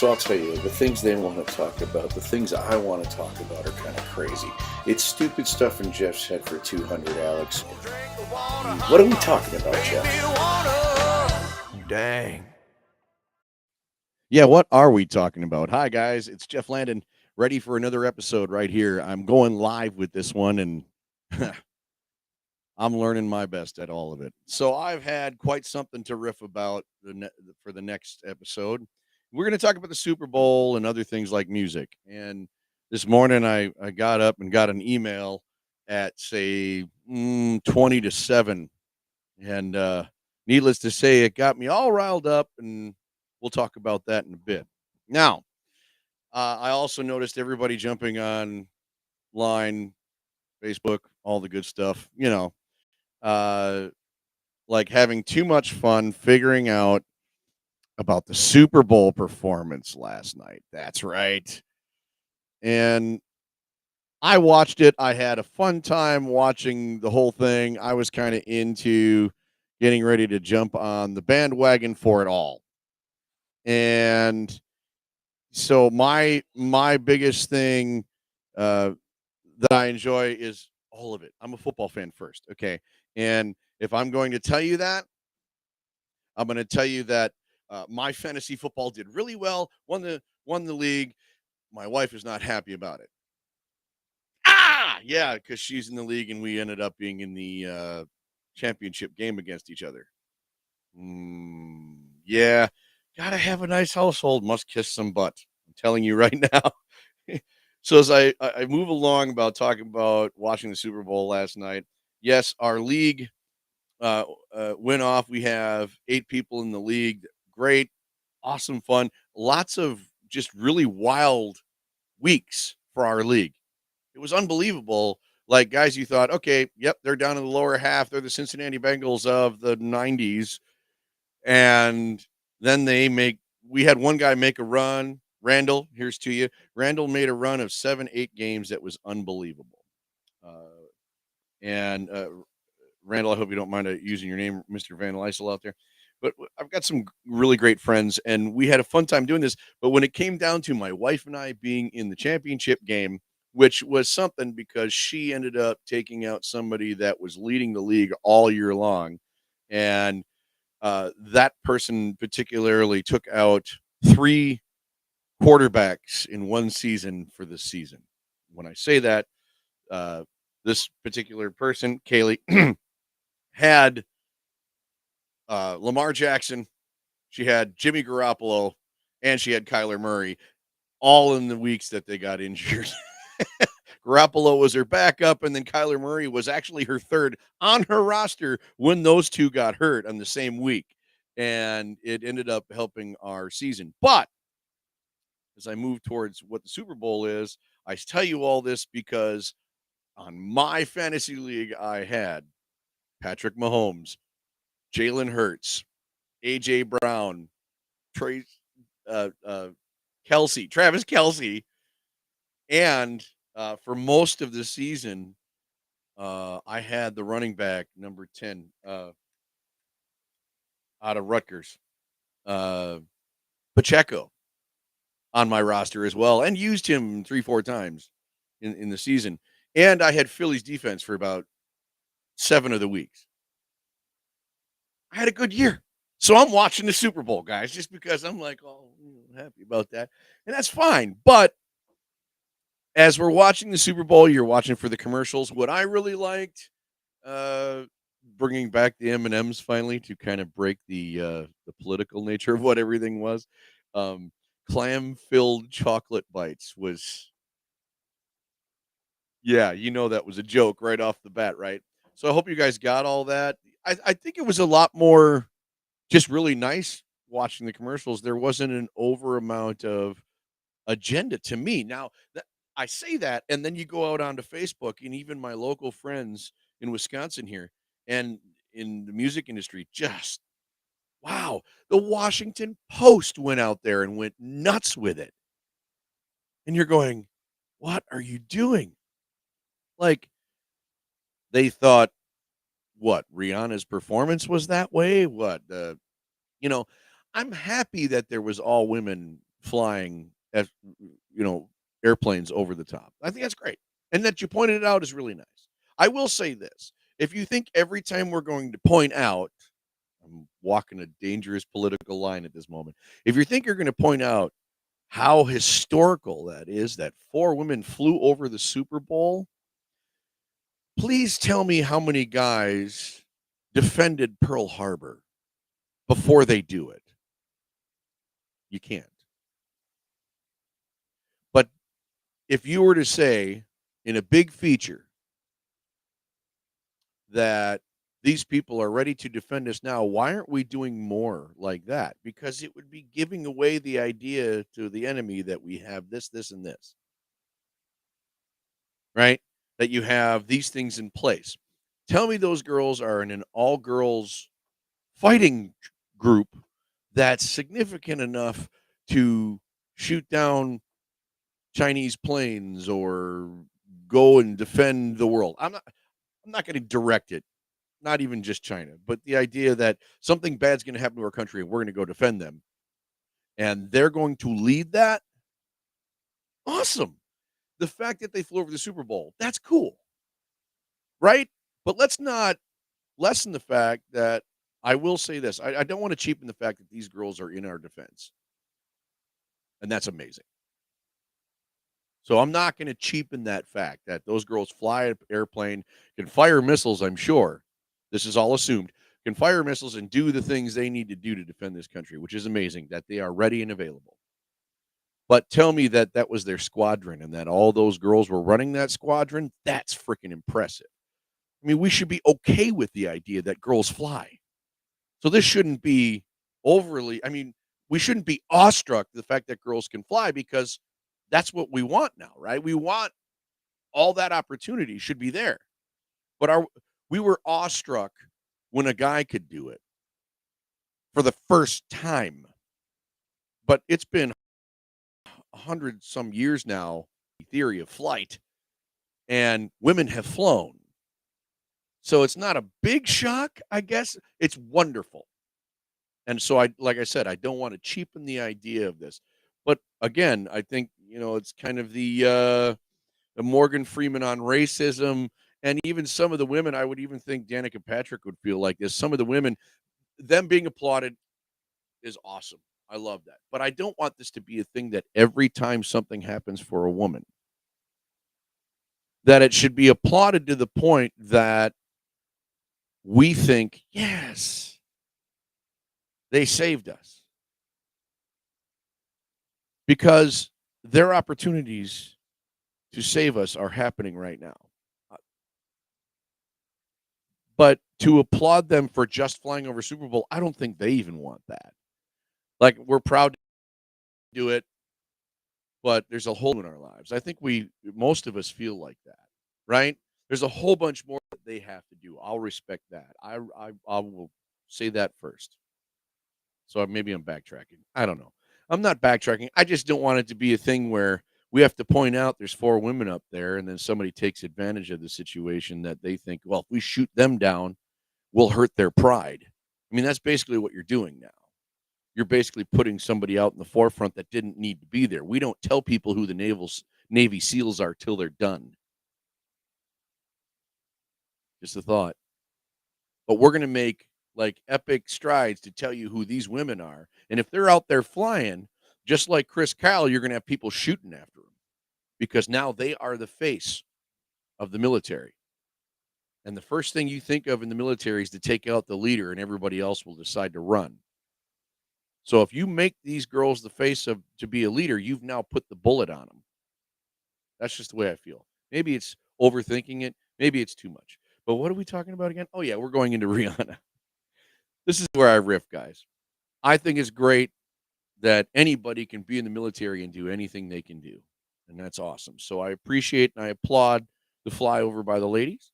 So I'll tell you, the things they want to talk about, the things I want to talk about are kind of crazy. It's stupid stuff in Jeff's head for 200, Alex. What are we talking about, Jeff? Dang. Yeah, what are we talking about? Hi, guys. It's Jeff Landon, ready for another episode right here. I'm going live with this one, and I'm learning my best at all of it. So I've had quite something to riff about for the next episode. We're going to talk about the Super Bowl and other things like music. And this morning, I got up and got an email at, say, 20 to 7. And needless to say, it got me all riled up, and we'll talk about that in a bit. Now, I also noticed everybody jumping on line, Facebook, all the good stuff, uh, like having too much fun figuring out about the Super Bowl performance last night. That's right. And I watched it. I had a fun time watching the whole thing. I was kind of into getting ready to jump on the bandwagon for it all. And so my biggest thing uh, that I enjoy is all of it. I'm a football fan first, okay? And if I'm going to tell you that, I'm going to tell you that my fantasy football did really well, won the league. My wife is not happy about it. Yeah, because she's in the league and we ended up being in the championship game against each other. Yeah, gotta have a nice household. Must kiss some butt. I'm telling you right now. So as I move along about talking about watching the Super Bowl last night, yes, our league went off. We have 8 people in the league. Great, awesome fun. Lots of just really wild weeks for our league. It was unbelievable. Like guys, you thought, okay, yep, they're down in the lower half. They're the Cincinnati Bengals of the '90s, and then we had one guy make a run. Randall, here's to you. Randall made a run of 7, 8 games that was unbelievable. And Randall, I hope you don't mind using your name, Mr. Van Lysel, out there. But I've got some really great friends, and we had a fun time doing this. But when it came down to my wife and I being in the championship game, which was something because she ended up taking out somebody that was leading the league all year long, and that person particularly took out 3 quarterbacks in one season for this season. When I say that, uh, this particular person, Kaylee, had Lamar Jackson, she had Jimmy Garoppolo, and she had Kyler Murray, all in the weeks that they got injured. Garoppolo was her backup, and then Kyler Murray was actually her third on her roster when those two got hurt on the same week. And it ended up helping our season. But as I move towards what the Super Bowl is, I tell you all this because on my fantasy league, I had Patrick Mahomes, Jalen Hurts, A.J. Brown, Trace, Travis Kelsey, and for most of the season, I had the running back number 10 out of Rutgers, uh, Pacheco, on my roster as well, and used him 3, 4 times in the season. And I had Philly's defense for about 7 of the weeks. I had a good year. So I'm watching the Super Bowl, guys, just because I'm like, oh, happy about that. And that's fine. But as we're watching the Super Bowl, you're watching for the commercials. What I really liked, uh, bringing back the M&Ms finally to kind of break the political nature of what everything was. Um, Clam-filled chocolate bites was, yeah, that was a joke right off the bat, right? So I hope you guys got all that. I think it was a lot more just really nice watching the commercials. There wasn't an over amount of agenda to me. Now, I say that, and then you go out onto Facebook, and even my local friends in Wisconsin here and in the music industry just, wow, the Washington Post went out there and went nuts with it. And you're going, what are you doing? Like, they thought, what, Rihanna's performance was that way? What, you know, I'm happy that there was all women flying airplanes over the top. I think that's great. And that you pointed it out is really nice. I will say this. If you think every time we're going to point out, I'm walking a dangerous political line at this moment. If you think you're going to point out how historical that is that 4 women flew over the Super Bowl, please tell me how many guys defended Pearl Harbor before they do it. You can't. But if you were to say in a big feature that these people are ready to defend us now, why aren't we doing more like that? Because it would be giving away the idea to the enemy that we have this, this, and this. Right? That you have these things in place. Tell me those girls are in an all-girls fighting group that's significant enough to shoot down Chinese planes or go and defend the world. I'm not going to direct it, not even just China, but the idea that something bad's going to happen to our country and we're going to go defend them and they're going to lead that. Awesome. The fact that they flew over the Super Bowl, that's cool. Right? But let's not lessen the fact that I will say this. I don't want to cheapen the fact that these girls are in our defense. And that's amazing. So I'm not going to cheapen that fact that those girls fly an airplane, can fire missiles, I'm sure. This is all assumed. Can fire missiles and do the things they need to do to defend this country, which is amazing that they are ready and available. But tell me that that was their squadron and that all those girls were running that squadron. That's freaking impressive. I mean, we should be okay with the idea that girls fly. So this shouldn't be overly, we shouldn't be awestruck the fact that girls can fly because that's what we want now, right? We want all that opportunity should be there. But we were awestruck when a guy could do it for the first time. But it's been 100 some years now, the theory of flight, and women have flown. So it's not a big shock, I guess. It's wonderful. And so like I said, I don't want to cheapen the idea of this. But again, I think, it's kind of the Morgan Freeman on racism. And even some of the women, I would even think Danica Patrick would feel like this. Some of the women, them being applauded is awesome. I love that. But I don't want this to be a thing that every time something happens for a woman, that it should be applauded to the point that we think, yes, they saved us. Because their opportunities to save us are happening right now. But to applaud them for just flying over Super Bowl, I don't think they even want that. Like, we're proud to do it, but there's a hole in our lives. I think most of us feel like that, right? There's a whole bunch more that they have to do. I'll respect that. I will say that first. So maybe I'm backtracking. I don't know. I'm not backtracking. I just don't want it to be a thing where we have to point out there's 4 women up there and then somebody takes advantage of the situation that they think, well, if we shoot them down, we'll hurt their pride. I mean, that's basically what you're doing now. You're basically putting somebody out in the forefront that didn't need to be there. We don't tell people who the Navy SEALs are till they're done. Just a thought. But we're going to make like epic strides to tell you who these women are. And if they're out there flying, just like Chris Kyle, you're going to have people shooting after them because now they are the face of the military. And the first thing you think of in the military is to take out the leader and everybody else will decide to run. So if you make these girls the face of to be a leader, you've now put the bullet on them. That's just the way I feel. Maybe it's overthinking it. Maybe it's too much. But what are we talking about again? Oh, yeah, we're going into Rihanna. This is where I riff, guys. I think it's great that anybody can be in the military and do anything they can do. And that's awesome. So I appreciate and I applaud the flyover by the ladies.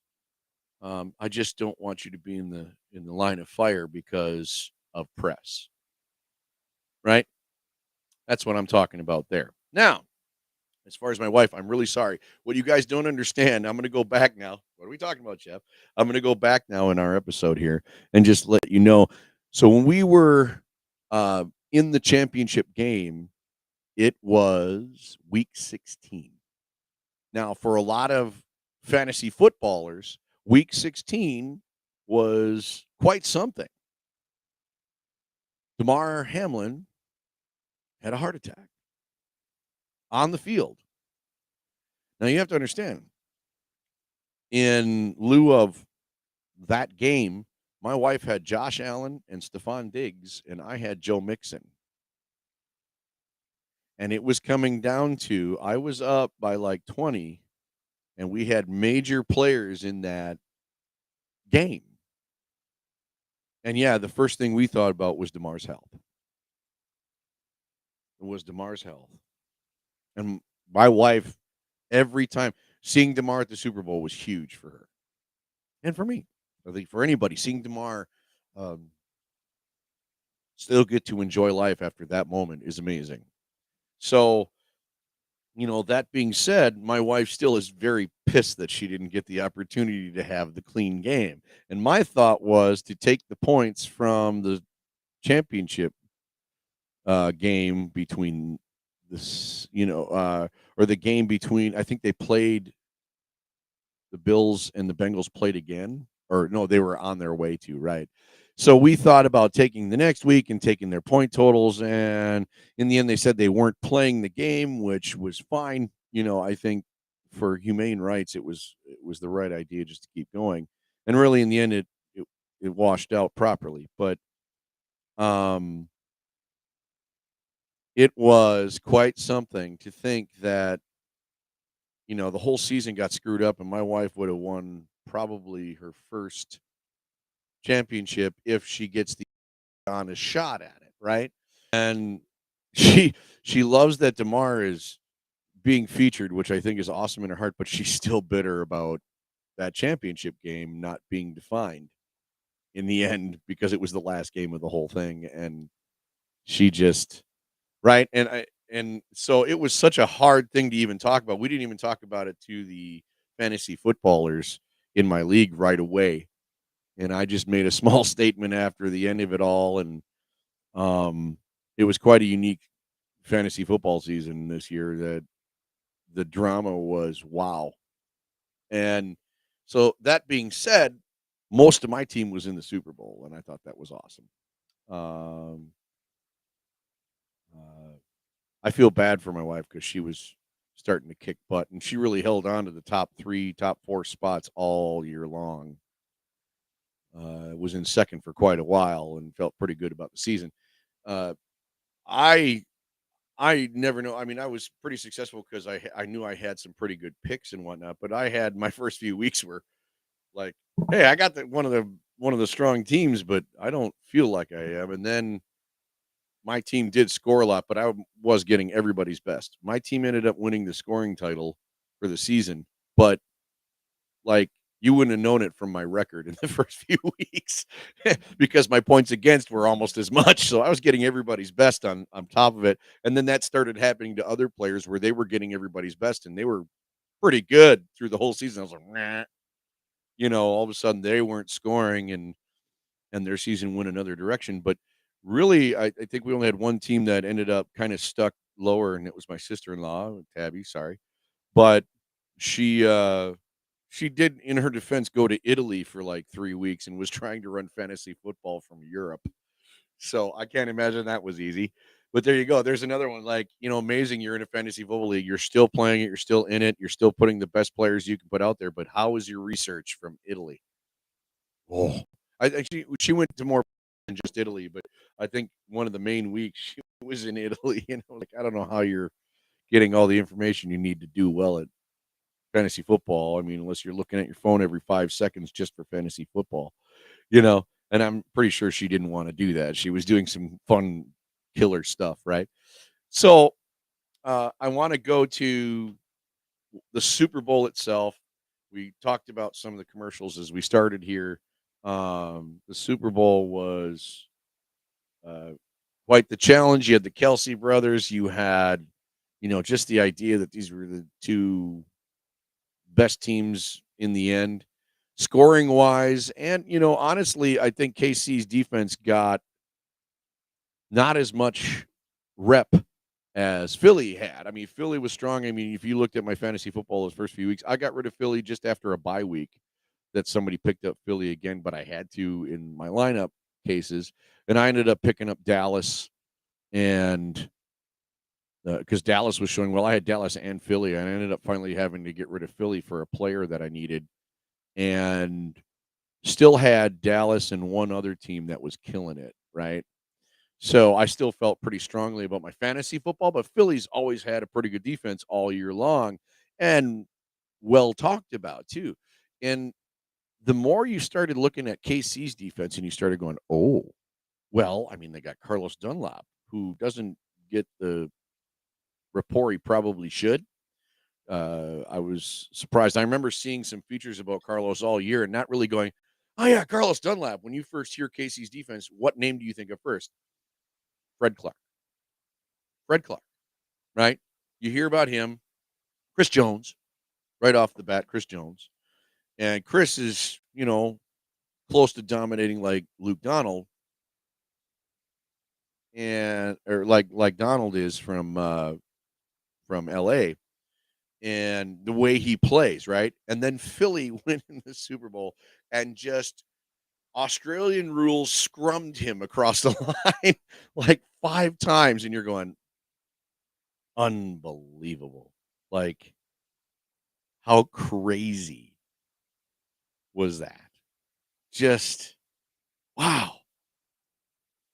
I just don't want you to be in the line of fire because of press. Right? That's what I'm talking about there. Now, as far as my wife, I'm really sorry. What you guys don't understand, I'm going to go back now. What are we talking about, Jeff? I'm going to go back now in our episode here and just let you know. So when we were in the championship game, It was week 16. Now, for a lot of fantasy footballers, week 16 was quite something. Damar Hamlin had a heart attack on the field. Now, you have to understand, in lieu of that game, my wife had Josh Allen and Stephon Diggs, and I had Joe Mixon. And it was coming down to, I was up by like 20, and we had major players in that game. And yeah, the first thing we thought about was Damar's health. It was Damar's health. And my wife, every time seeing Damar at the Super Bowl was huge for her and for me. I think for anybody, seeing Damar um, still get to enjoy life after that moment is amazing. So, that being said, my wife still is very pissed that she didn't get the opportunity to have the clean game. And my thought was to take the points from the championship game between this, or the game between, I think they played the Bills and the Bengals played again, or no, they were on their way to, right? So we thought about taking the next week and taking their point totals. And in the end, they said they weren't playing the game, which was fine. I think for humane rights, it was the right idea just to keep going. And really, in the end, it washed out properly. But um, it was quite something to think that the whole season got screwed up, and my wife would have won probably her first championship if she gets the honest shot at it, right? And she she loves that Damar is being featured, which I think is awesome in her heart, but she's still bitter about that championship game not being defined in the end because it was the last game of the whole thing, and she just right, and so it was such a hard thing to even talk about. We didn't even talk about it to the fantasy footballers in my league right away, and I just made a small statement after the end of it all, and it was quite a unique fantasy football season this year. That the drama was wow, and so that being said, most of my team was in the Super Bowl, and I thought that was awesome. Um, uh, I feel bad for my wife because she was starting to kick butt, and she really held on to the top 3, top 4 spots all year long. Was in second for quite a while and felt pretty good about the season. Uh, I I never know. I mean, I was pretty successful because I knew I had some pretty good picks and whatnot, but I had my first few weeks were like, hey, I got one of the strong teams, but I don't feel like I am. And then my team did score a lot, but I was getting everybody's best. My team ended up winning the scoring title for the season, but like you wouldn't have known it from my record in the first few weeks because my points against were almost as much. So I was getting everybody's best on top of it. And then that started happening to other players where they were getting everybody's best and they were pretty good through the whole season. I was like, nah. All of a sudden they weren't scoring and their season went another direction. But really, I think we only had one team that ended up kind of stuck lower, and it was my sister-in-law, Tabby. Sorry, but she she did, in her defense, go to Italy for like 3 weeks and was trying to run fantasy football from Europe. So I can't imagine that was easy. But there you go. There's another one. Like, amazing. You're in a fantasy football league. You're still playing it. You're still in it. You're still putting the best players you can put out there. But how is your research from Italy? Oh, I think she went to more than just Italy, but I think one of the main weeks she was in Italy. Like I don't know how you're getting all the information you need to do well at fantasy football. I mean, unless you're looking at your phone every 5 seconds just for fantasy football, you know. And I'm pretty sure she didn't want to do that. She was doing some fun killer stuff, right? So I want to go to the Super Bowl itself. We talked about some of the commercials as we started here. The Super Bowl was uh, quite the challenge. You had the Kelsey brothers. You had, just the idea that these were the two best teams in the end, scoring wise. And, honestly, I think KC's defense got not as much rep as Philly had. I mean, Philly was strong. I mean, if you looked at my fantasy football those first few weeks, I got rid of Philly just after a bye week that somebody picked up Philly again, but I had to in my lineup cases. And I ended up picking up Dallas and because Dallas was showing well. I had Dallas and Philly, and I ended up finally having to get rid of Philly for a player that I needed, and still had Dallas and one other team that was killing it, right? So I still felt pretty strongly about my fantasy football, but Philly's always had a pretty good defense all year long and well talked about too. And the more you started looking at KC's defense and you started going, oh, well, I mean, they got Carlos Dunlap, who doesn't get the rapport he probably should. I was surprised. I remember seeing some features about Carlos all year and not really going, oh, yeah, Carlos Dunlap. When you first hear Casey's defense, what name do you think of first? Fred Clark. Fred Clark, right? You hear about him, Chris Jones, right off the bat, Chris Jones. And Chris is, close to dominating like Luke Donald and or like Donald is from LA and the way he plays, right? And then Philly went in the Super Bowl and just Australian rules scrummed him across the line like 5 times, and you're going, unbelievable. Like, how crazy was that? Just wow.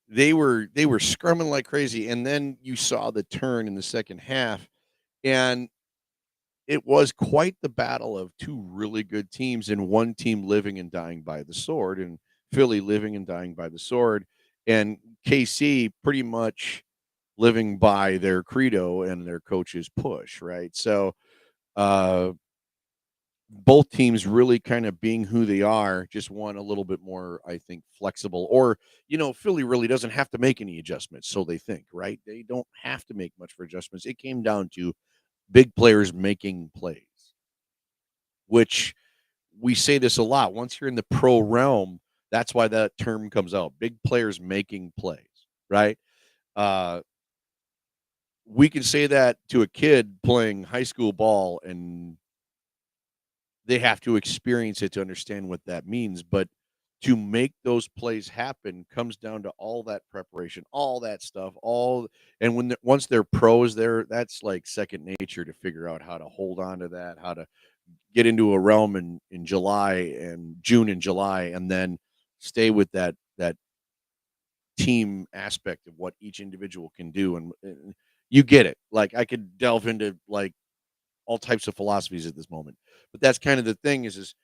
They were scrumming like crazy, and then you saw the turn in the second half, and it was quite the battle of two really good teams and one team living and dying by the sword, and Philly living and dying by the sword, and KC pretty much living by their credo and their coach's push, right? So, uh, both teams really kind of being who they are, just one a little bit more, I think, flexible. Or, Philly really doesn't have to make any adjustments, so they think, right? They don't have to make much for adjustments. It came down to big players making plays, which we say this a lot. Once you're in the pro realm, that's why that term comes out. Big players making plays, right? Uh, we can say that to a kid playing high school ball, and they have to experience it to understand what that means. But to make those plays happen comes down to all that preparation, all that stuff, and once they're pros, that's like second nature to figure out how to hold on to that, how to get into a realm in July and June and July, and then stay with that team aspect of what each individual can do, and you get it. Like I could delve into like all types of philosophies at this moment, but that's kind of the thing is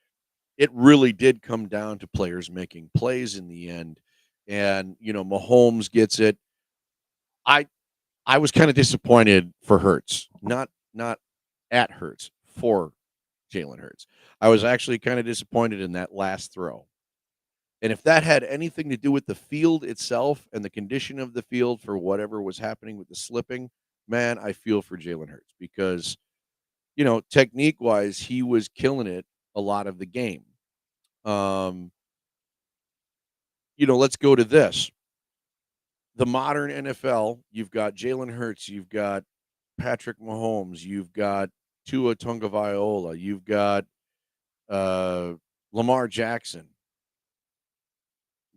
it really did come down to players making plays in the end, and Mahomes gets it. I I was kind of disappointed for Hurts, not at Hurts for Jalen Hurts. I was actually kind of disappointed in that last throw. And if that had anything to do with the field itself and the condition of the field for whatever was happening with the slipping, man, I feel for Jalen Hurts because, technique wise, he was killing it a lot of the game. Um, let's go to this. The modern NFL, you've got Jalen Hurts, you've got Patrick Mahomes, you've got Tua Tagovailoa, you've got uh, Lamar Jackson.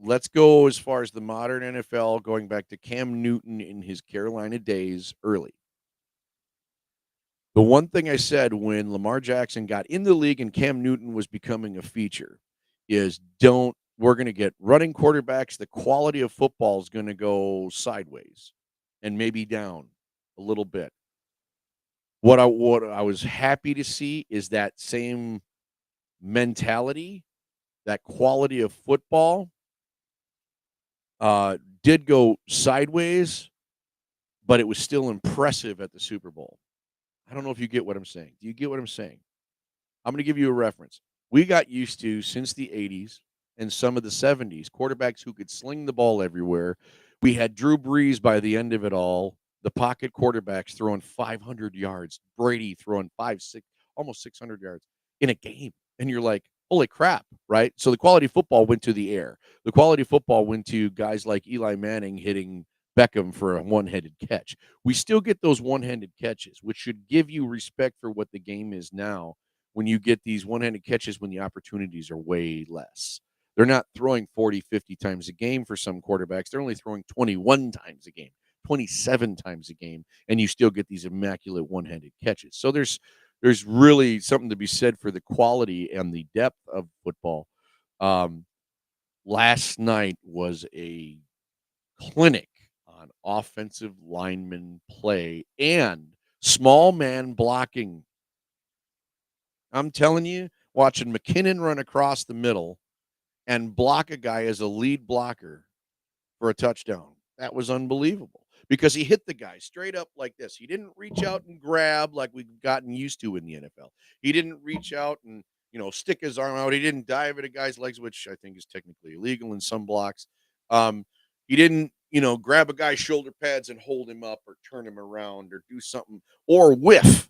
Let's go as far as the modern NFL, going back to Cam Newton in his Carolina days early. The one thing I said when Lamar Jackson got in the league and Cam Newton was becoming a feature is we're going to get running quarterbacks. The quality of football is going to go sideways and maybe down a little bit. What I was happy to see is that same mentality, that quality of football did go sideways, but it was still impressive at the Super Bowl. I don't know if you get what I'm saying. Do you get what I'm saying? I'm going to give you a reference. We got used to, since the 80s and some of the 70s, quarterbacks who could sling the ball everywhere. We had Drew Brees by the end of it all, the pocket quarterbacks throwing 500 yards, Brady throwing 6, almost 600 yards in a game. And you're like, holy crap, right? So the quality of football went to the air. The quality of football went to guys like Eli Manning hitting Beckham for a one-handed catch. We still get those one-handed catches, which should give you respect for what the game is now when you get these one-handed catches when the opportunities are way less. They're not throwing 40, 50 times a game for some quarterbacks. They're only throwing 21 times a game, 27 times a game, and you still get these immaculate one-handed catches. So there's really something to be said for the quality and the depth of football. Um, Last night was a clinic on offensive lineman play and small man blocking. I'm telling you, watching McKinnon run across the middle and block a guy as a lead blocker for a touchdown. That was unbelievable because he hit the guy straight up like this. He didn't reach out and grab like we've gotten used to in the NFL. He didn't reach out and, stick his arm out. He didn't dive at a guy's legs, which I think is technically illegal in some blocks. He didn't, grab a guy's shoulder pads and hold him up or turn him around or do something or whiff.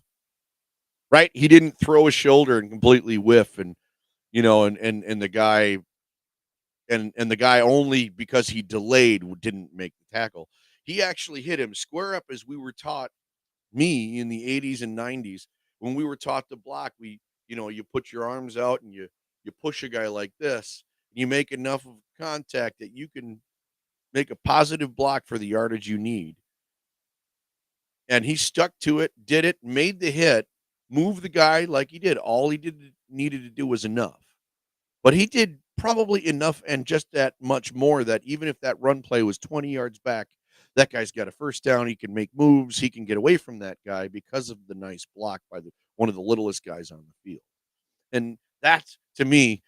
Right? He didn't throw his shoulder and completely whiff and, and the guy and the guy only because he delayed didn't make the tackle. He actually hit him square up as we were taught me in the 80s and 90s when we were taught to block. You put your arms out and you push a guy like this. And you make enough of contact that you can make a positive block for the yardage you need. And he stuck to it, did it, made the hit, moved the guy like he did. All he needed to do was enough. But he did probably enough and just that much more that even if that run play was 20 yards back, that guy's got a first down. He can make moves. He can get away from that guy because of the nice block by one of the littlest guys on the field. And that's, to me,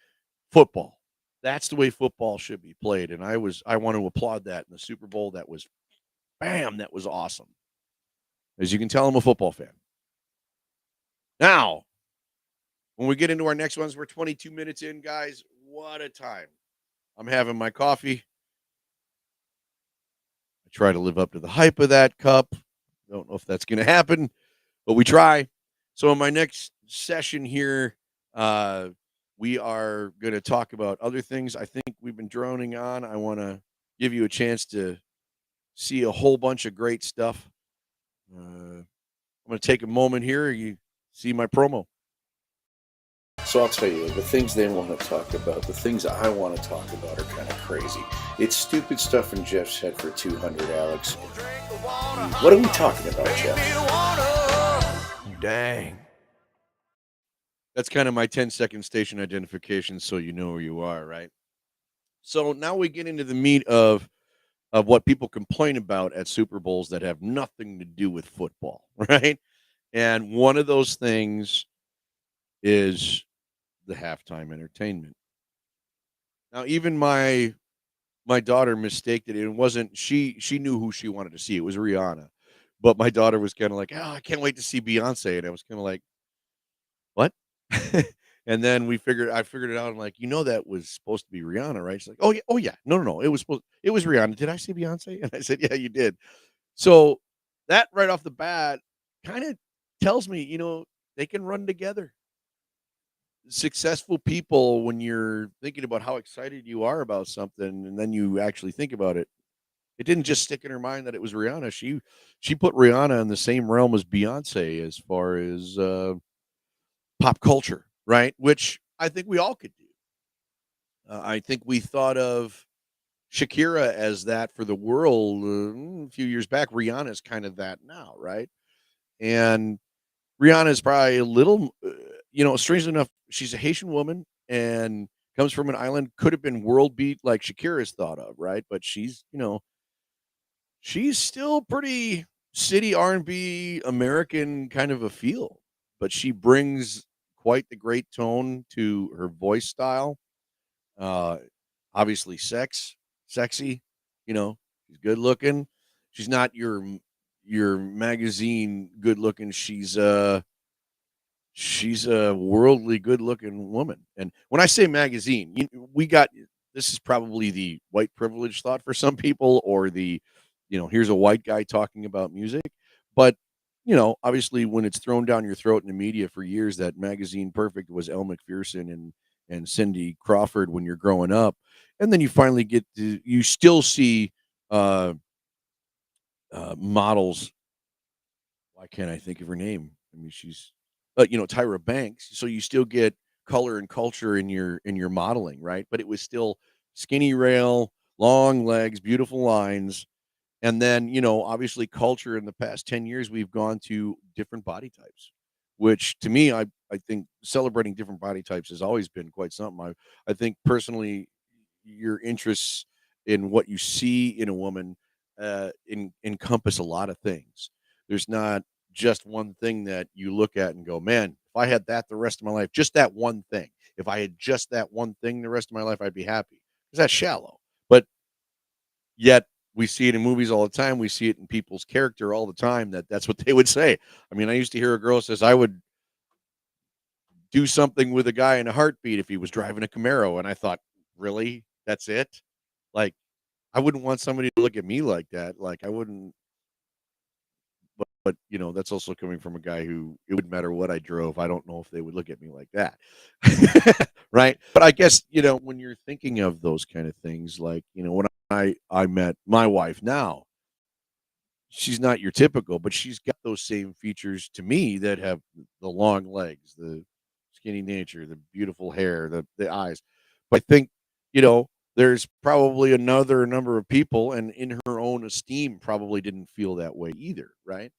football. That's the way football should be played. And I want to applaud that in the Super Bowl. That was, bam, that was awesome. As you can tell, I'm a football fan. Now, when we get into our next ones, we're 22 minutes in, guys. What a time. I'm having my coffee. I try to live up to the hype of that cup. Don't know if that's going to happen, but we try. So in my next session here, we are going to talk about other things. I think we've been droning on. I want to give you a chance to see a whole bunch of great stuff. I'm going to take a moment here. You see my promo. So I'll tell you, the things they want to talk about, the things I want to talk about are kind of crazy. It's stupid stuff in Jeff's head for 200, Alex. What are we talking about, Jeff? Dang. That's kind of my 10-second station identification so you know where you are, right? So now we get into the meat of what people complain about at Super Bowls that have nothing to do with football, right? And one of those things is the halftime entertainment. Now, even my daughter mistaked it. It wasn't she knew who she wanted to see. It was Rihanna. But my daughter was kind of like, "Oh, I can't wait to see Beyonce." And I was kind of like, "What?" And then I figured it out. I'm like, that was supposed to be Rihanna, right? She's like, oh yeah. No. It was Rihanna. Did I say Beyonce? And I said, yeah, you did. So that right off the bat kind of tells me, they can run together. Successful people, when you're thinking about how excited you are about something and then you actually think about it, it didn't just stick in her mind that it was Rihanna. She put Rihanna in the same realm as Beyonce as far as pop culture, right? Which I think we all could do. I think we thought of Shakira as that for the world a few years back. Rihanna is kind of that now, right? And Rihanna is probably a little, strangely enough, she's a Haitian woman and comes from an island, could have been world beat like Shakira's thought of, right? But she's still pretty city R&B American kind of a feel, but she brings quite the great tone to her voice style. Obviously sexy, she's good looking. She's not your magazine good looking. She's a worldly good looking woman. And when I say magazine, this is probably the white privilege thought for some people, or the, here's a white guy talking about music. But, obviously when it's thrown down your throat in the media for years, that magazine perfect was Elle Macpherson and Cindy Crawford when you're growing up. And then you finally you still see models. Why can't I think of her name? I mean, she's, Tyra Banks. So you still get color and culture in your modeling, right? But it was still skinny rail, long legs, beautiful lines, and then obviously culture. In the past 10 years, we've gone to different body types, which to me, I think celebrating different body types has always been quite something. I think personally, your interests in what you see in a woman encompass a lot of things. There's not just one thing that you look at and go, man, if I had that the rest of my life, just that one thing. If I had just that one thing the rest of my life, I'd be happy. Because that's shallow. But yet we see it in movies all the time. We see it in people's character all the time. That's what they would say. I mean, I used to hear a girl says, I would do something with a guy in a heartbeat if he was driving a Camaro. And I thought, really? That's it? Like, I wouldn't want somebody to look at me like that. Like, I wouldn't, but that's also coming from a guy who it wouldn't matter what I drove. I don't know if they would look at me like that. Right. But I guess, when you're thinking of those kind of things, like, when I met my wife now, she's not your typical, but she's got those same features to me that have the long legs, the skinny nature, the beautiful hair, the eyes. But I think, there's probably another number of people, and in her own esteem, probably didn't feel that way either, right?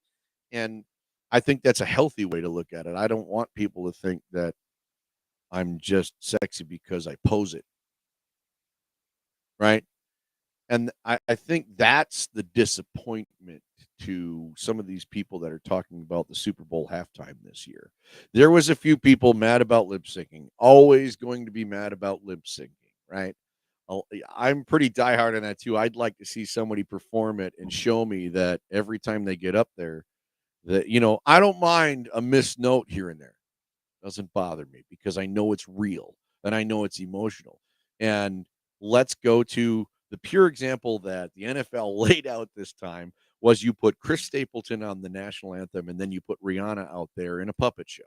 And I think that's a healthy way to look at it. I don't want people to think that I'm just sexy because I pose it, right? And I think that's the disappointment to some of these people that are talking about the Super Bowl halftime this year. There was a few people mad about lip syncing, always going to be mad about lip syncing, right? I'm pretty diehard on that too. I'd like to see somebody perform it and show me that every time they get up there, that I don't mind a missed note here and there. Doesn't bother me because I know it's real and I know it's emotional. And let's go to the pure example that the NFL laid out this time was you put Chris Stapleton on the national anthem and then you put Rihanna out there in a puppet show.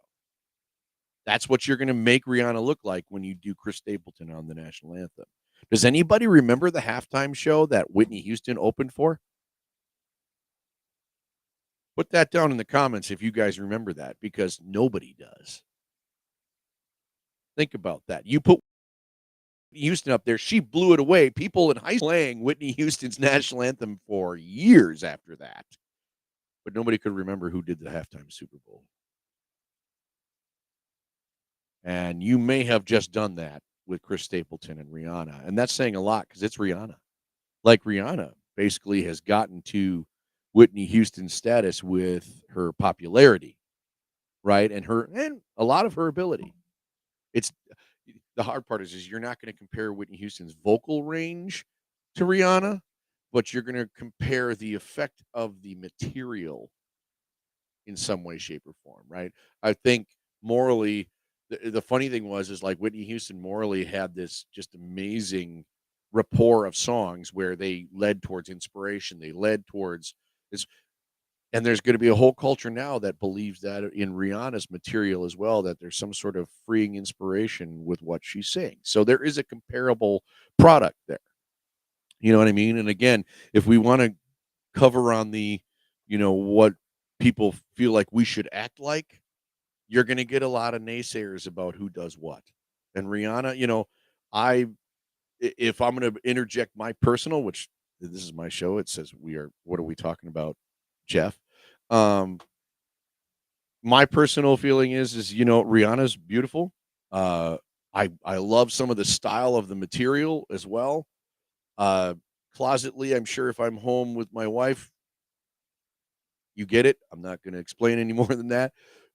That's what you're going to make Rihanna look like when you do Chris Stapleton on the national anthem. Does anybody remember the halftime show that Whitney Houston opened for? Put that down in the comments if you guys remember that, because nobody does. Think about that. You put Houston up there, she blew it away. People in high school playing Whitney Houston's national anthem for years after that. But nobody could remember who did the halftime Super Bowl. And you may have just done that with Chris Stapleton and Rihanna. And that's saying a lot because it's Rihanna. Like, Rihanna basically has gotten to Whitney Houston's status with her popularity, right? And a lot of her ability. It's the hard part is you're not going to compare Whitney Houston's vocal range to Rihanna, but you're going to compare the effect of the material in some way, shape, or form, right? I think morally, the funny thing is like Whitney Houston morally had this just amazing rapport of songs where they led towards inspiration, they led towards this. And there's going to be a whole culture now that believes that in Rihanna's material as well, that there's some sort of freeing inspiration with what she's saying. So there is a comparable product there. You know what I mean? And again, if we want to cover on the, what people feel like we should act like, you're going to get a lot of naysayers about who does what. And Rihanna, if I'm going to interject my personal, which this is my show, it says what are we talking about, Jeff? My personal feeling is Rihanna's beautiful. I love some of the style of the material as well. Closetly, I'm sure if I'm home with my wife, you get it. I'm not going to explain any more than that.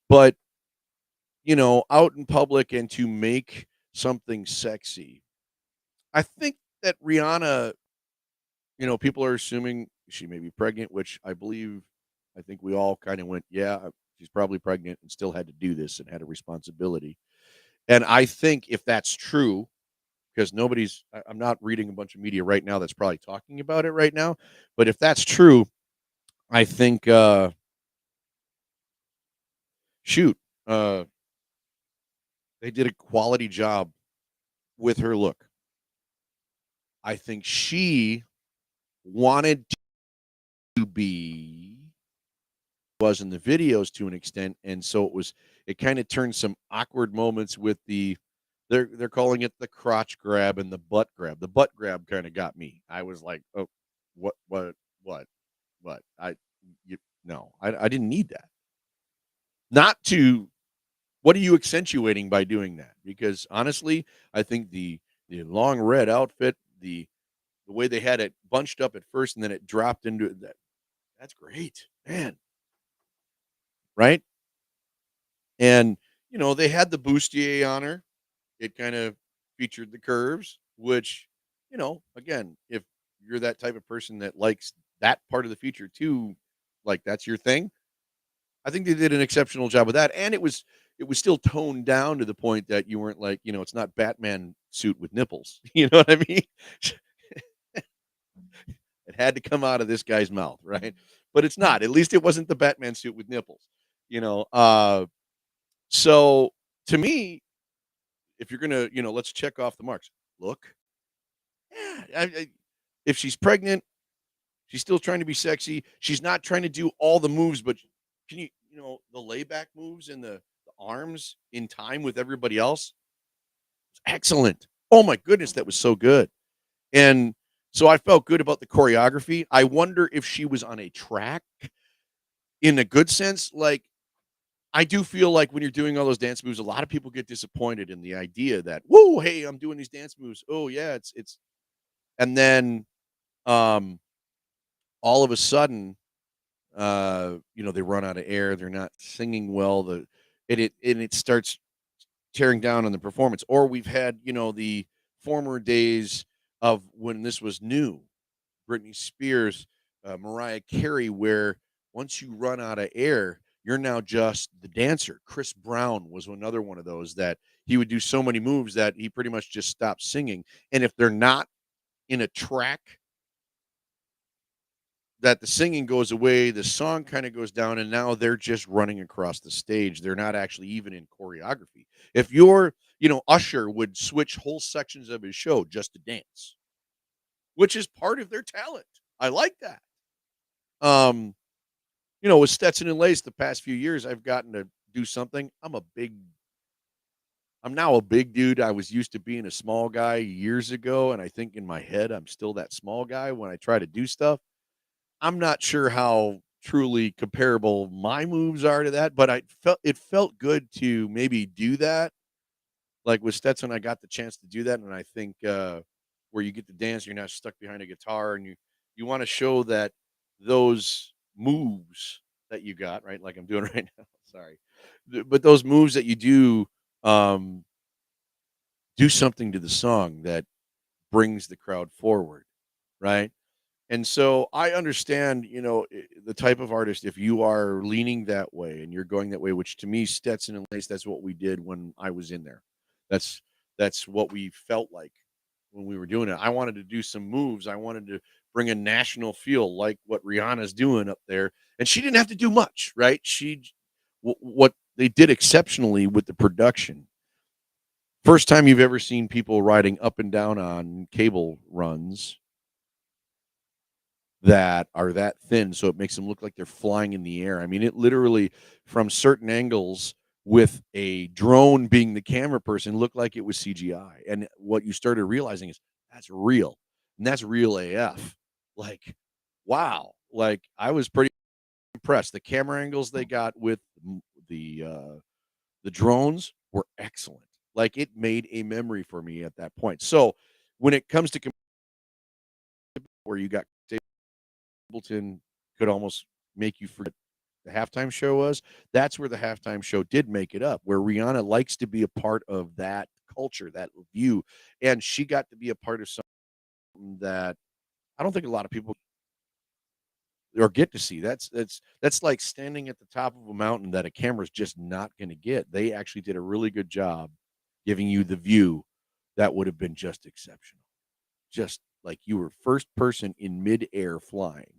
But out in public and to make something sexy, I think that Rihanna, people are assuming she may be pregnant, which I think we all kind of went, yeah, she's probably pregnant and still had to do this and had a responsibility. And I think if that's true, because I'm not reading a bunch of media right now that's probably talking about it right now, but if that's true, I think, shoot, uh, they did a quality job with her look. I think she wanted to be was in the videos to an extent, and so it kind of turned some awkward moments with they're calling it the crotch grab and the butt grab. The butt grab kind of got me. I was like, oh, what, what, what? You, no, I didn't need that. Not to What are you accentuating by doing that? Because honestly, I think the long red outfit, the way they had it bunched up at first and then it dropped into that's great, man. Right? And they had the bustier on her. It kind of featured the curves, which, again, if you're that type of person that likes that part of the feature too, like that's your thing, I think they did an exceptional job with that. And it was still toned down to the point that you weren't like, it's not Batman suit with nipples. You know what I mean? It had to come out of this guy's mouth, right? But it's not. At least it wasn't the Batman suit with nipples. You know. So to me, if you're gonna, let's check off the marks. Look, yeah. If she's pregnant, she's still trying to be sexy. She's not trying to do all the moves, but can the layback moves and the arms in time with everybody else? Excellent. Oh my goodness, that was so good. And so I felt good about the choreography. I wonder if she was on a track in a good sense. Like, I do feel like when you're doing all those dance moves, a lot of people get disappointed in the idea that, whoa, hey, I'm doing these dance moves. Oh yeah, and then um all of a sudden, they run out of air, they're not singing well, it starts tearing down on the performance. Or we've had, the former days of when this was new, Britney Spears, Mariah Carey, where once you run out of air, you're now just the dancer. Chris Brown was another one of those that he would do so many moves that he pretty much just stopped singing. And if they're not in a track that the singing goes away, the song kind of goes down, and now they're just running across the stage. They're not actually even in choreography. If Usher would switch whole sections of his show just to dance, which is part of their talent. I like that. Um, with Stetson and Lace the past few years, I've gotten to do something. I'm now a big dude. I was used to being a small guy years ago, and I think in my head I'm still that small guy when I try to do stuff. I'm not sure how truly comparable my moves are to that, but it felt good to maybe do that. Like with Stetson, I got the chance to do that, and I think where you get to dance, you're not stuck behind a guitar, and you want to show that those moves that you got right, like I'm doing right now. Sorry, but those moves that you um, do something to the song that brings the crowd forward, right? And so I understand, the type of artist, if you are leaning that way and you're going that way, which to me, Stetson and Lace, that's what we did when I was in there. That's that's what we felt like when we were doing it. I wanted to do some moves. I wanted to bring a national feel like what Rihanna's doing up there. And she didn't have to do much, right? What they did exceptionally with the production. First time you've ever seen people riding up and down on cable runs that are that thin, so it makes them look like they're flying in the air. I mean, it literally, from certain angles, with a drone being the camera person, looked like it was CGI. And what you started realizing is that's real, and that's real AF. Like, wow! Like, I was pretty impressed. The camera angles they got with the drones were excellent. Like, it made a memory for me at that point. So when it comes to where you got Ableton could almost make you forget the halftime show was. That's where the halftime show did make it up, where Rihanna likes to be a part of that culture, that view, and she got to be a part of something that I don't think a lot of people or get to see. That's like standing at the top of a mountain that a camera's just not going to get. They actually did a really good job giving you the view that would have been just exceptional. Just like you were first person in midair flying.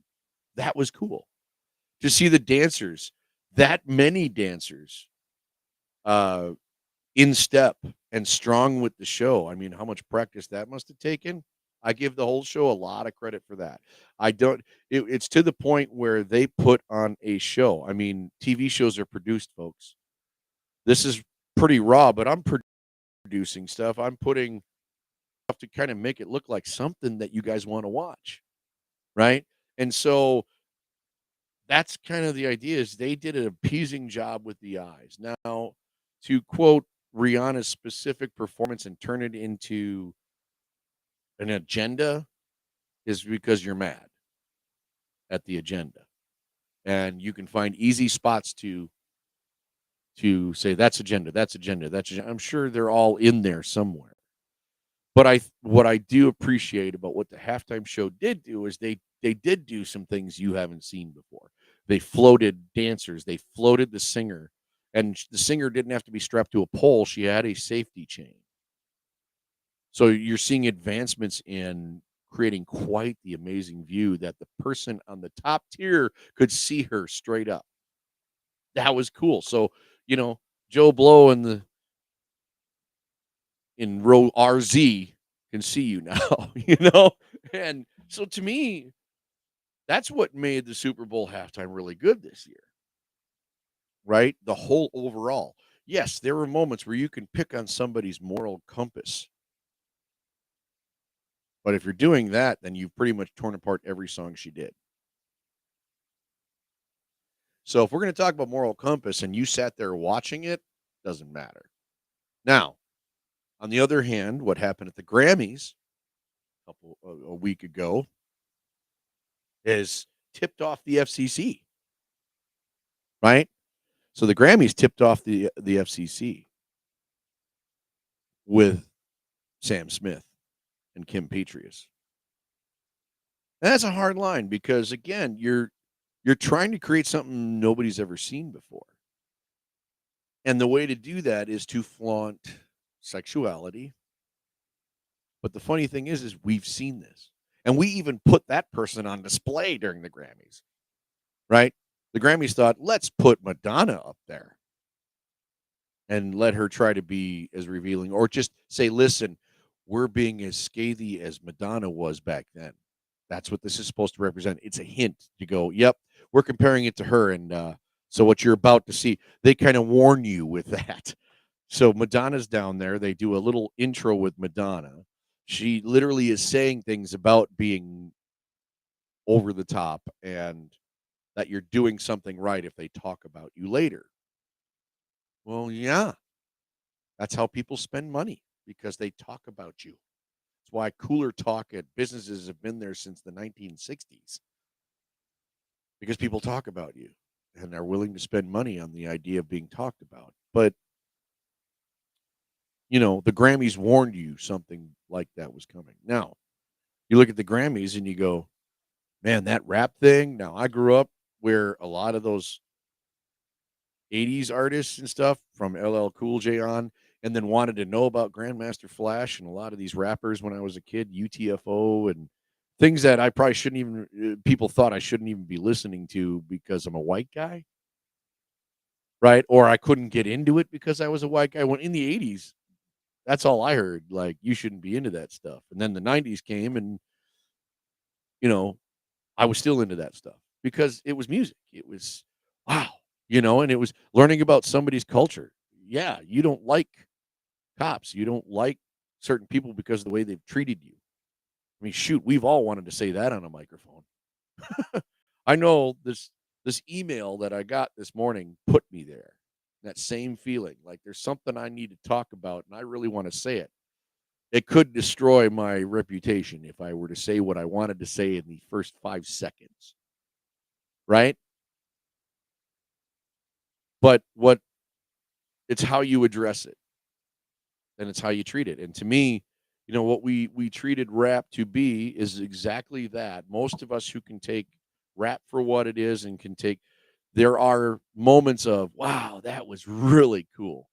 That was cool to see the dancers, that many dancers, uh, in step and strong with the show. I mean, how much practice that must have taken. I give the whole show a lot of credit for that. I don't it's to the point where they put on a show. I mean, TV shows are produced, folks. This is pretty raw, but I'm producing stuff. I'm putting stuff to kind of make it look like something that you guys want to watch, right? And so that's kind of the idea is they did an appeasing job with the eyes. Now, to quote Rihanna's specific performance and turn it into an agenda is because you're mad at the agenda. And you can find easy spots to say that's agenda, that's agenda, that's agenda. I'm sure they're all in there somewhere. But what I do appreciate about what the halftime show did do is they did do some things you haven't seen before. They floated dancers, they floated the singer, and the singer didn't have to be strapped to a pole. She had a safety chain. So you're seeing advancements in creating quite the amazing view that the person on the top tier could see her straight up. That was cool. So, you know, Joe Blow in row RZ can see you now, you know? And so to me, that's what made the Super Bowl halftime really good this year, right? The whole overall. Yes, there were moments where you can pick on somebody's moral compass. But if you're doing that, then you've pretty much torn apart every song she did. So if we're going to talk about moral compass and you sat there watching it, doesn't matter. Now, on the other hand, what happened at the Grammys a week ago is tipped off the FCC, right? So the Grammys tipped off the FCC with Sam Smith and Kim Petras. And that's a hard line because again, you're trying to create something nobody's ever seen before. And the way to do that is to flaunt sexuality. But the funny thing is we've seen this. And we even put that person on display during the Grammys. Right? The Grammys thought, let's put Madonna up there and let her try to be as revealing or just say, listen, we're being as scathy as Madonna was back then. That's what this is supposed to represent. It's a hint to go, yep, we're comparing it to her. And so what you're about to see, they kind of warn you with that. So Madonna's down there. They do a little intro with Madonna. She literally is saying things about being over the top and that you're doing something right if they talk about you later. Well, yeah, that's how people spend money because they talk about you. That's why cooler talk at businesses have been there since the 1960s because people talk about you and they're willing to spend money on the idea of being talked about. But, you know, the Grammys warned you something like that was coming. Now, you look at the Grammys and you go, man, that rap thing. Now, I grew up where a lot of those 80s artists and stuff from LL Cool J on, and then wanted to know about Grandmaster Flash and a lot of these rappers when I was a kid, UTFO and things that I probably shouldn't even, people thought I shouldn't even be listening to because I'm a white guy, right? Or I couldn't get into it because I was a white guy. When in the 80s, that's all I heard. Like, you shouldn't be into that stuff. And then the 90s came and, you know, I was still into that stuff because it was music. It was, wow, you know, and it was learning about somebody's culture. Yeah, you don't like cops. You don't like certain people because of the way they've treated you. I mean, shoot, we've all wanted to say that on a microphone. I know this email that I got this morning put me there. That same feeling, like there's something I need to talk about, and I really want to say it. It could destroy my reputation if I were to say what I wanted to say in the first 5 seconds, right? But what it's how you address it, and it's how you treat it. And to me, you know what we treated rap to be is exactly that. Most of us who can take rap for what it is and can take there are moments of wow, that was really cool.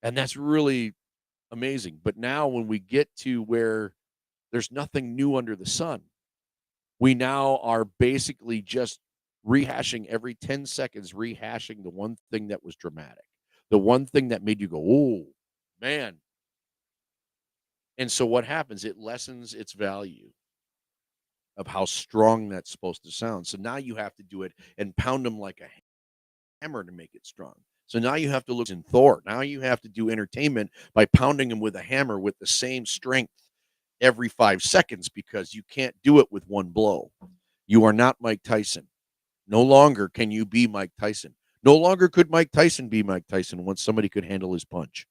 And that's really amazing. But now when we get to where there's nothing new under the sun, we now are basically just rehashing every 10 seconds, rehashing the one thing that was dramatic, the one thing that made you go, oh, man, And so what happens? It lessens its value of how strong that's supposed to sound. So now you have to do it and pound them like a hammer to make it strong. So now you have to look in Thor. Now you have to do entertainment by pounding them with a hammer with the same strength every 5 seconds because you can't do it with one blow. You are not Mike Tyson. No longer can you be Mike Tyson. No longer could Mike Tyson be Mike Tyson once somebody could handle his punch.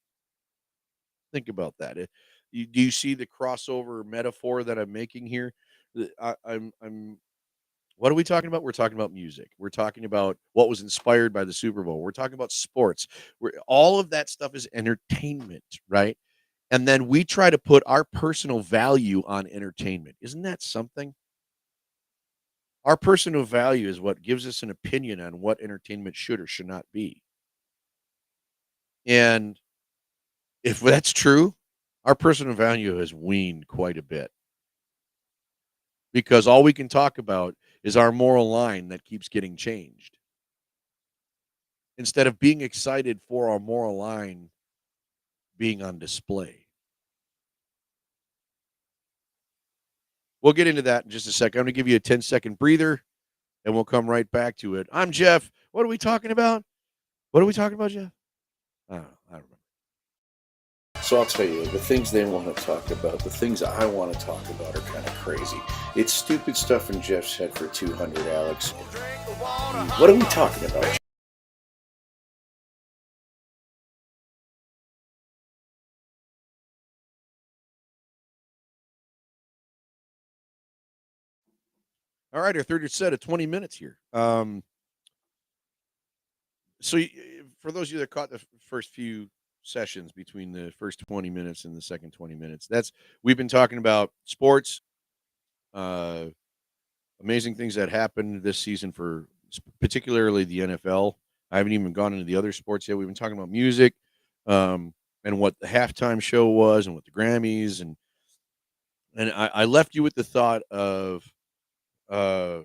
Think about that. Do you see the crossover metaphor that I'm making here? I'm what are we talking about? We're talking about music. We're talking about what was inspired by the Super Bowl. We're talking about sports. All of that stuff is entertainment, right? And then we try to put our personal value on entertainment. Isn't that something? Our personal value is what gives us an opinion on what entertainment should or should not be. And if that's true, our personal value has weaned quite a bit because all we can talk about is our moral line that keeps getting changed. Instead of being excited for our moral line being on display. We'll get into that in just a second. I'm going to give you a 10-second breather and we'll come right back to it. I'm Jeff. What are we talking about? What are we talking about, Jeff? I don't remember. So I'll tell you, the things they want to talk about, the things I want to talk about are kind of crazy. It's stupid stuff in Jeff's head for 200, Alex. What are we talking about? All right, our third set of 20 minutes here. So for those of you that caught the first few sessions between the first 20 minutes and the second 20 minutes, we've been talking about sports, uh, amazing things that happened this season for particularly the NFL. I haven't even gone into the other sports yet. We've been talking about music, and what the halftime show was, and what the Grammys, and I left you with the thought of uh,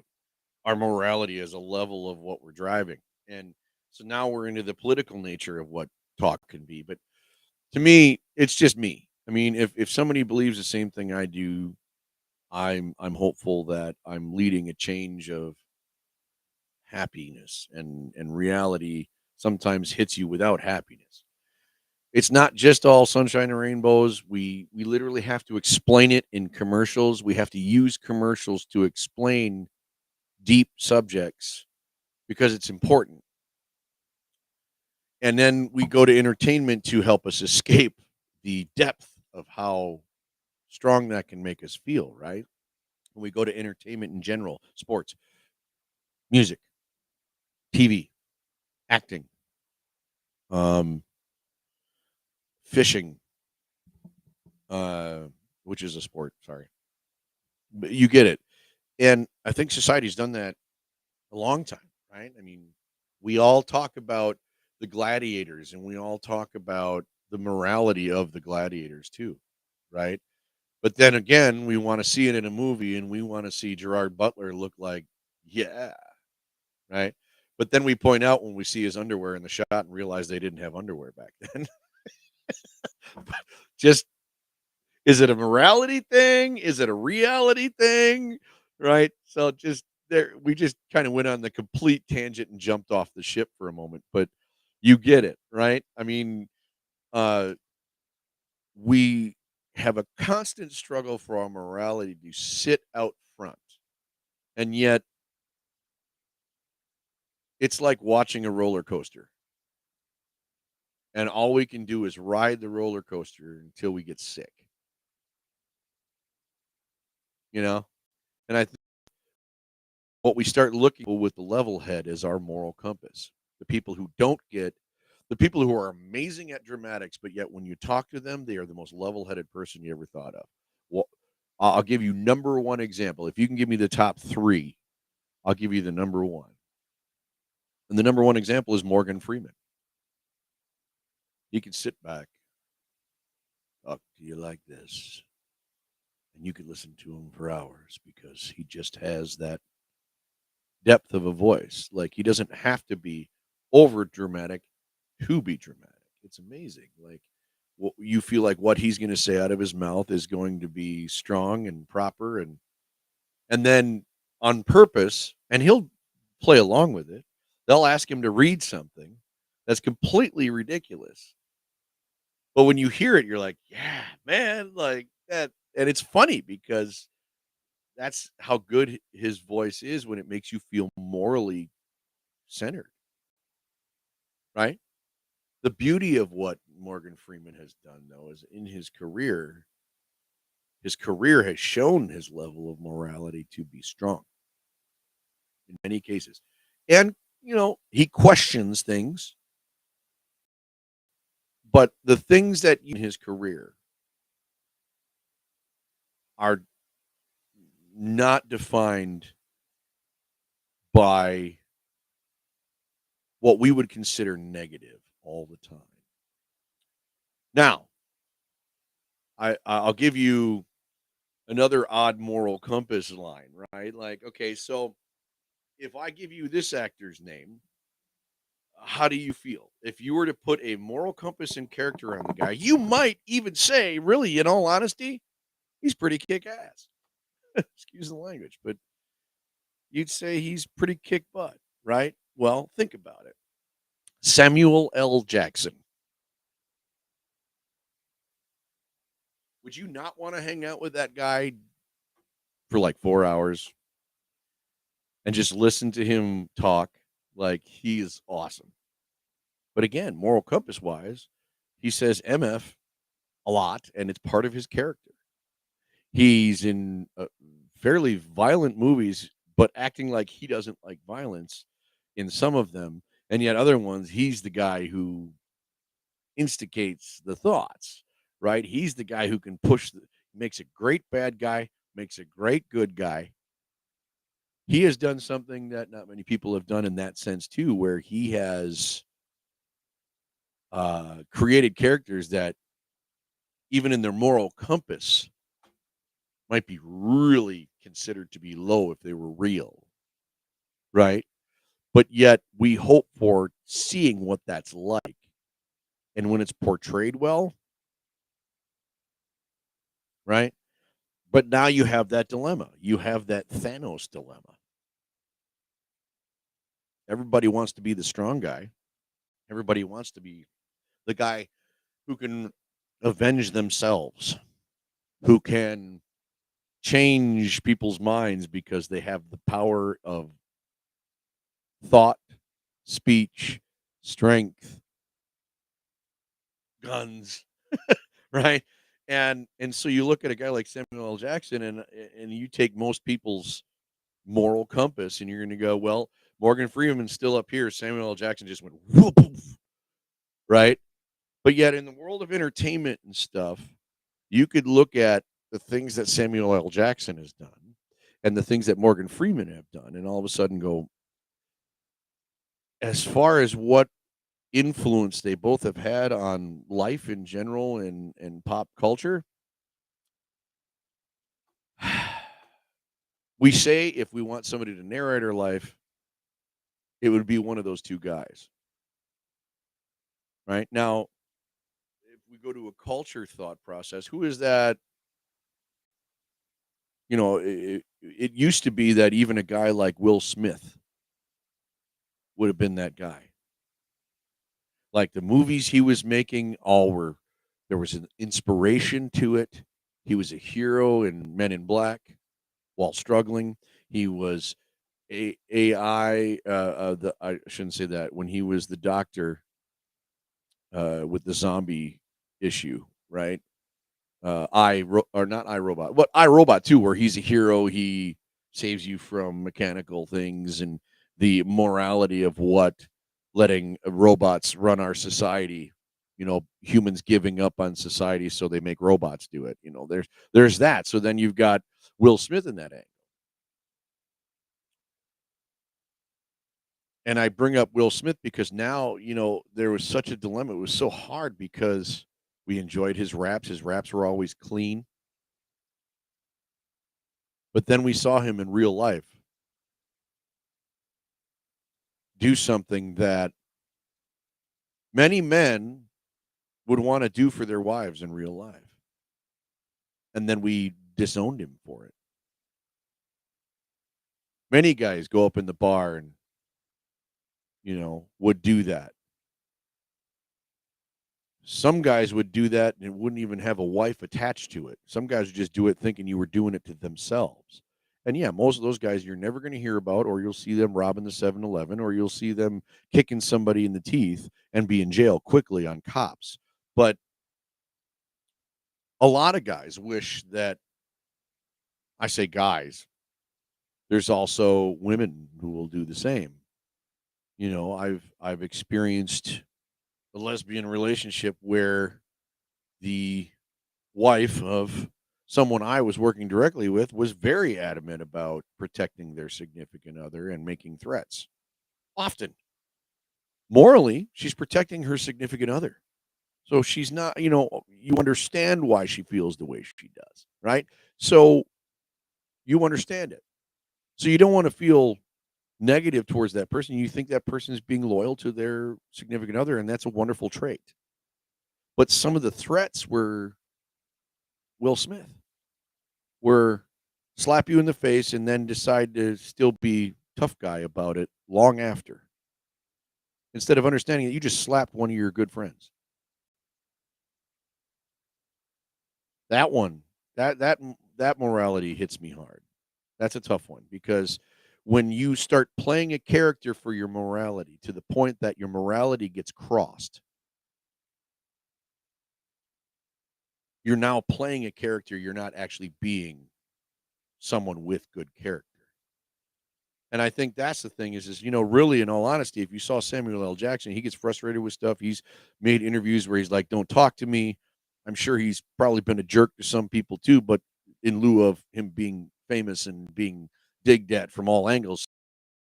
our morality as a level of what we're driving, and so now we're into the political nature of what talk can be. But to me, it's just me. I mean, if somebody believes the same thing I do, I'm hopeful that I'm leading a change of happiness, and reality sometimes hits you without happiness. It's not just all sunshine and rainbows. We literally have to explain it in commercials. We have to use commercials to explain deep subjects because it's important. And then we go to entertainment to help us escape the depth of how strong that can make us feel, right? When we go to entertainment in general, sports, music, TV, acting, um, fishing, uh, which is a sport. Sorry, but you get it. And I think society's done that a long time, right? I mean, we all talk about the gladiators, and we all talk about the morality of the gladiators too, right? But then again, we want to see it in a movie, and we want to see Gerard Butler look like, yeah, right? But then we point out when we see his underwear in the shot and realize they didn't have underwear back then. Just, is it a morality thing? Is it a reality thing? Right? So just there, we just kind of went on the complete tangent and jumped off the ship for a moment, but you get it, right? I mean, uh, we have a constant struggle for our morality to sit out front. And yet it's like watching a roller coaster. And all we can do is ride the roller coaster until we get sick, you know? And I what we start looking for with the level head is our moral compass. The people who don't get the people who are amazing at dramatics, but yet when you talk to them, they are the most level-headed person you ever thought of. Well, I'll give you number one example. If you can give me the top three, I'll give you the number one. And the number one example is Morgan Freeman. He can sit back, talk to you like this, and you could listen to him for hours because he just has that depth of a voice. Like, he doesn't have to be over dramatic to be dramatic. It's amazing. Like, you feel like what he's going to say out of his mouth is going to be strong and proper, and then on purpose, and he'll play along with it. They'll ask him to read something that's completely ridiculous. But when you hear it, you're like, yeah, man, like that. And it's funny because that's how good his voice is when it makes you feel morally centered, right? The beauty of what Morgan Freeman has done, though, is in his career has shown his level of morality to be strong in many cases. And, he questions things, but the things that in his career are not defined by what we would consider negative all the time. Now, I'll give you another odd moral compass line, right? Like, okay, so if I give you this actor's name, how do you feel? If you were to put a moral compass and character on the guy, you might even say, really, in all honesty, he's pretty kick ass. Excuse the language, but you'd say he's pretty kick butt, right? Well, think about it. Samuel L. Jackson. Would you not want to hang out with that guy for like 4 hours and just listen to him talk? Like, he is awesome. But again, moral compass wise, he says MF a lot, and it's part of his character. He's in fairly violent movies, but acting like he doesn't like violence in some of them. And yet other ones, he's the guy who instigates the thoughts, right? He's the guy who can makes a great bad guy, makes a great good guy. He has done something that not many people have done in that sense too, where he has created characters that even in their moral compass might be really considered to be low if they were real, right? But yet we hope for seeing what that's like. And when it's portrayed well, right? But now you have that dilemma. You have that Thanos dilemma. Everybody wants to be the strong guy. Everybody wants to be the guy who can avenge themselves, who can change people's minds because they have the power of thought, speech, strength, guns, right? And so you look at a guy like Samuel L. Jackson, and you take most people's moral compass, and you're going to go, well, Morgan Freeman's still up here. Samuel L. Jackson just went whoop, right? But yet, in the world of entertainment and stuff, you could look at the things that Samuel L. Jackson has done and the things that Morgan Freeman have done, and all of a sudden go, as far as what influence they both have had on life in general and pop culture, we say if we want somebody to narrate our life, it would be one of those two guys. Right? Now, if we go to a culture thought process, who is that? It used to be that even a guy like Will Smith would have been that guy. Like the movies he was making, there was an inspiration to it. He was a hero in Men in Black while struggling. He was AI. I shouldn't say that. When he was the doctor with the zombie issue, right? Or not iRobot, but iRobot too, where he's a hero. He saves you from mechanical things and the morality of what letting robots run our society. Humans giving up on society so they make robots do it. There's that. So then you've got Will Smith in that angle. And I bring up Will Smith because now, there was such a dilemma. It was so hard because we enjoyed his raps. His raps were always clean. But then we saw him in real life do something that many men would want to do for their wives in real life. And then we disowned him for it. Many guys go up in the bar and, would do that. Some guys would do that and wouldn't even have a wife attached to it. Some guys would just do it thinking you were doing it to themselves. And yeah, most of those guys you're never going to hear about, or you'll see them robbing the 7-Eleven, or you'll see them kicking somebody in the teeth and be in jail quickly on cops. But a lot of guys wish that, I say guys, there's also women who will do the same. I've experienced a lesbian relationship where the wife of someone I was working directly with was very adamant about protecting their significant other and making threats. Often, morally, she's protecting her significant other. So she's not, you understand why she feels the way she does, right? So you understand it. So you don't want to feel negative towards that person. You think that person is being loyal to their significant other, and that's a wonderful trait. But some of the threats were Will Smith, were slap you in the face and then decide to still be tough guy about it long after, instead of understanding that you just slapped one of your good friends. That one, that morality hits me hard. That's a tough one, because when you start playing a character for your morality to the point that your morality gets crossed, you're now playing a character. You're not actually being someone with good character. And I think that's the thing is, really, in all honesty, if you saw Samuel L. Jackson, he gets frustrated with stuff. He's made interviews where he's like, don't talk to me. I'm sure he's probably been a jerk to some people too, but in lieu of him being famous and being digged at from all angles,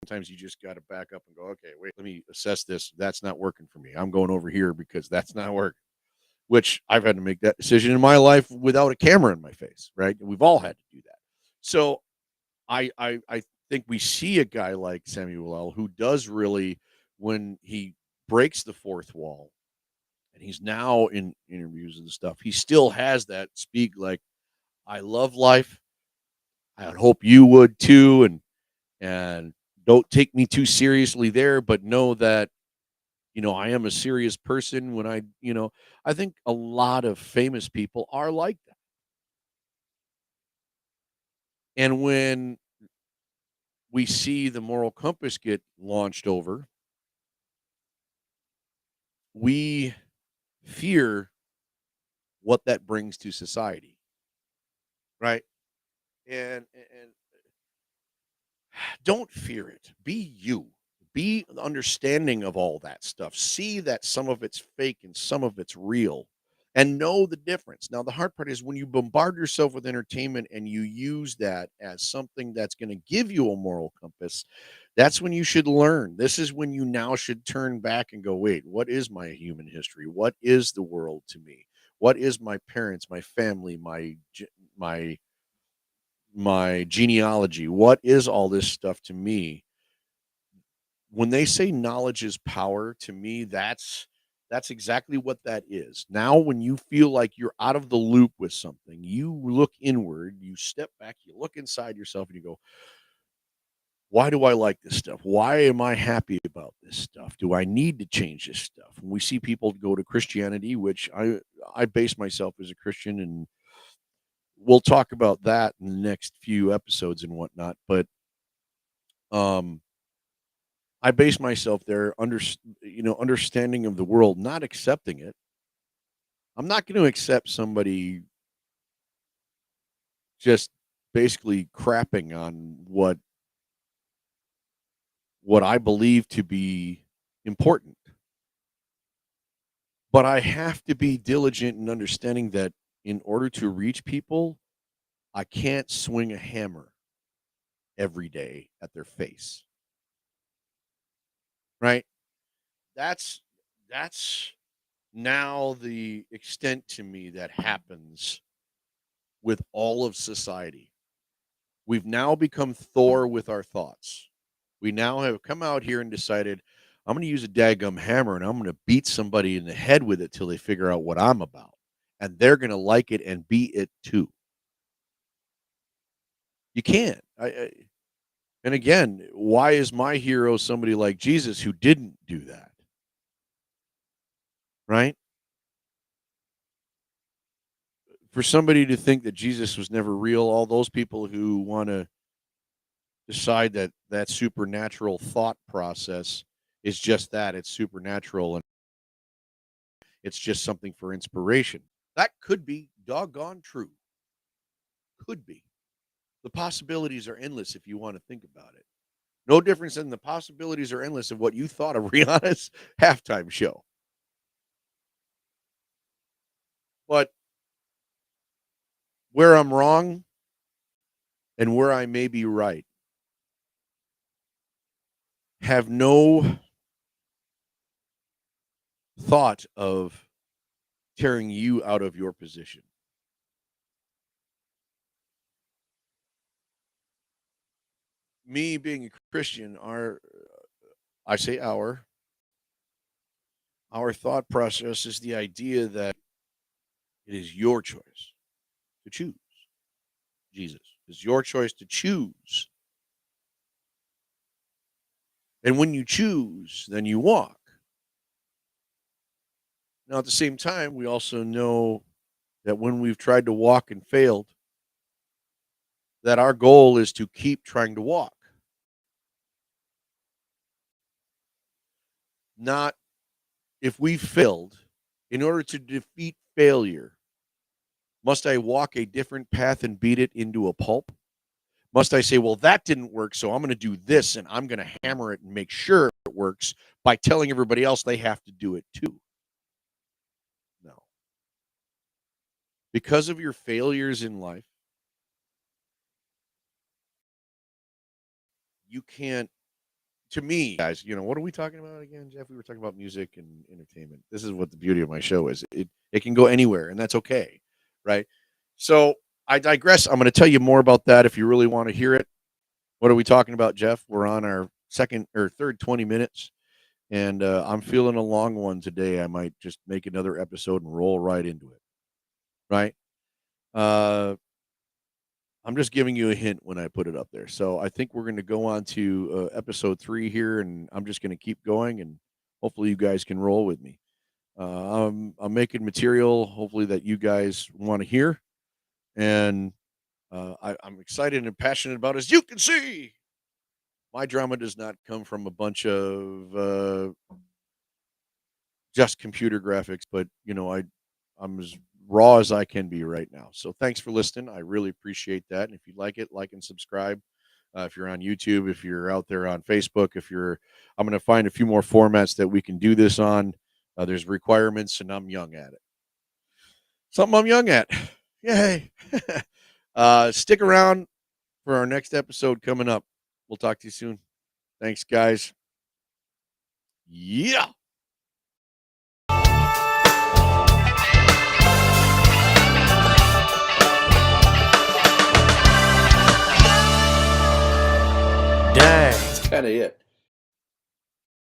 sometimes you just got to back up and go, okay, wait, let me assess this. That's not working for me. I'm going over here because that's not working, which I've had to make that decision in my life without a camera in my face, right? We've all had to do that. So I think we see a guy like Samuel L. who does really, when he breaks the fourth wall, and he's now in interviews and stuff, he still has that speak like, I love life. I hope you would too, and don't take me too seriously there, but know that I am a serious person when I think a lot of famous people are like that. And when we see the moral compass get launched over, we fear what that brings to society, right? And don't fear it. Be you. Be understanding of all that stuff. See that some of it's fake and some of it's real, and know the difference. Now, the hard part is when you bombard yourself with entertainment and you use that as something that's going to give you a moral compass. That's when you should learn. This is when you now should turn back and go, wait, what is my human history? What is the world to me? What is my parents, my family, my my genealogy? What is all this stuff to me? When they say knowledge is power, to me, that's exactly what that is. Now, when you feel like you're out of the loop with something, you look inward, you step back, you look inside yourself, and you go, why do I like this stuff? Why am I happy about this stuff? Do I need to change this stuff? And we see people go to Christianity, which I base myself as a Christian, and we'll talk about that in the next few episodes and whatnot. But um, I base myself there understanding of the world, not accepting it. I'm not going to accept somebody just basically crapping on what I believe to be important. But I have to be diligent in understanding that in order to reach people, I can't swing a hammer every day at their face. Right? That's that's now the extent to me that happens with all of society. We've now become Thor with our thoughts. We now have come out here and decided, I'm going to use a daggum hammer and I'm going to beat somebody in the head with it till they figure out what I'm about. And they're going to like it and be it too. You can't. And again, why is my hero somebody like Jesus who didn't do that? Right? For somebody to think that Jesus was never real, all those people who want to decide that that supernatural thought process is just that, it's supernatural and it's just something for inspiration. That could be doggone true. Could be. The possibilities are endless if you want to think about it. No difference than the possibilities are endless of what you thought of Rihanna's halftime show. But where I'm wrong and where I may be right have no thought of tearing you out of your position. Me being a Christian, I say our thought process is the idea that it is your choice to choose Jesus. It's your choice to choose. And when you choose, then you walk. Now, at the same time, we also know that when we've tried to walk and failed, that our goal is to keep trying to walk. Not if we failed, in order to defeat failure, must I walk a different path and beat it into a pulp? Must I say, well, that didn't work, so I'm going to do this and I'm going to hammer it and make sure it works by telling everybody else they have to do it too? No. Because of your failures in life, you can't, to me, guys, what are we talking about again, Jeff? We were talking about music and entertainment. This is what the beauty of my show is. It can go anywhere, and that's okay, right? So I digress. I'm going to tell you more about that if you really want to hear it. What are we talking about, Jeff? We're on our third 20 minutes, and I'm feeling a long one today. I might just make another episode and roll right into it, right? I'm just giving you a hint when I put it up there. So I think we're going to go on to episode 3 here, and I'm just going to keep going, and hopefully you guys can roll with me. I'm making material, hopefully, that you guys want to hear, and I'm excited and passionate about it. As you can see, my drama does not come from a bunch of just computer graphics, but I'm as raw as I can be right now. So thanks for listening. I really appreciate that. And if you like it, like and subscribe. If you're on YouTube, if you're out there on Facebook, I'm going to find a few more formats that we can do this on. There's requirements, and I'm young at it. Something I'm young at. Yay. Stick around for our next episode coming up. We'll talk to you soon. Thanks, guys. Yeah. That's kind of it.